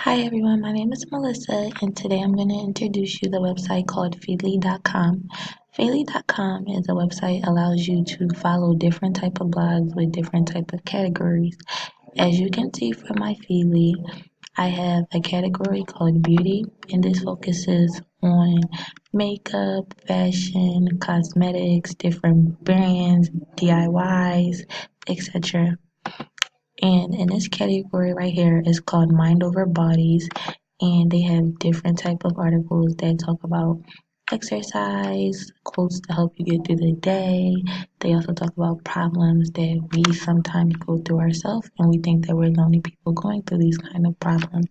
Hi everyone, my name is Melissa and today I'm going to introduce you to the website called Feedly.com. Feedly.com is a website that allows you to follow different type of blogs with different type of categories. As you can see from my Feedly, I have a category called beauty and this focuses on makeup, fashion, cosmetics, different brands, DIYs, etc. And in this category right here is called Mind Over Bodies, and they have different type of articles that talk about exercise, quotes to help you get through the day. They also talk about problems that we sometimes go through ourselves, and we think that we're the only people going through these kind of problems.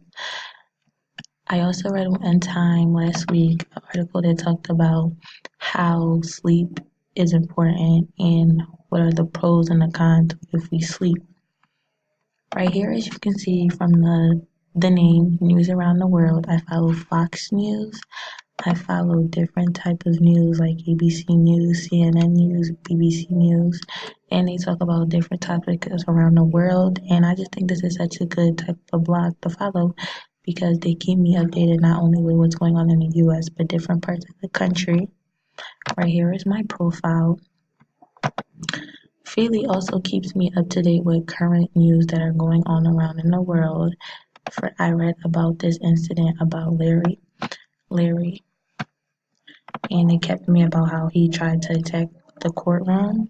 I also read one time last week an article that talked about how sleep is important and what are the pros and the cons if we sleep. Right here, as you can see from the name, News Around the World, I follow Fox News. I follow different type of news like ABC News, CNN News, BBC News, and they talk about different topics around the world. And I just think this is such a good type of blog to follow because they keep me updated not only with what's going on in the US, but different parts of the country. Right here is my profile. Feedly also keeps me up to date with current news that are going on around in the world. I read about this incident about Larry, and it kept me about how he tried to attack the courtroom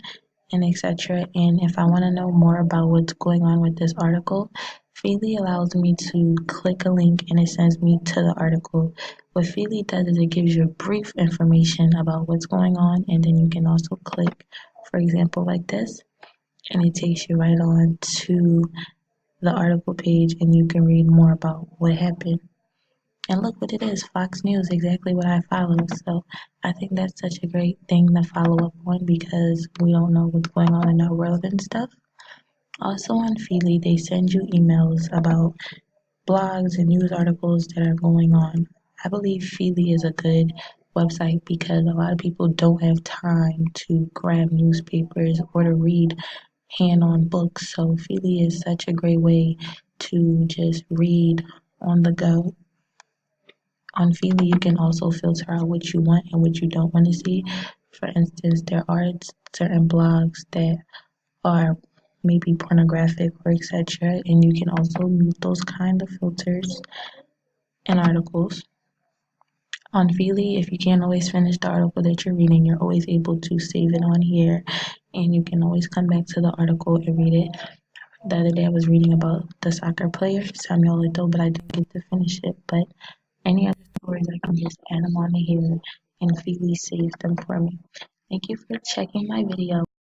and etc. And if I want to know more about what's going on with this article, Feedly allows me to click a link and it sends me to the article. What Feedly does is it gives you brief information about what's going on, and then you can also click, for example, like this, and it takes you right on to the article page and you can read more about what happened. And look what it is, Fox News, exactly what I follow. So I think that's such a great thing to follow up on because we don't know what's going on in our world and stuff. Also on Feedly, they send you emails about blogs and news articles that are going on. I believe Feedly is a good website because a lot of people don't have time to grab newspapers or to read hand-on books. So Feedly is such a great way to just read on the go. On Feedly, you can also filter out what you want and what you don't want to see. For instance, there are certain blogs that are maybe pornographic or etc. And you can also mute those kind of filters in articles. On Feedly, if you can't always finish the article that you're reading, you're always able to save it on here and you can always come back to the article and read it. The other day I was reading about the soccer player, Samuel Eto'o, but I didn't get to finish it. But any other stories, I can just add them on here and Feedly save them for me. Thank you for checking my video.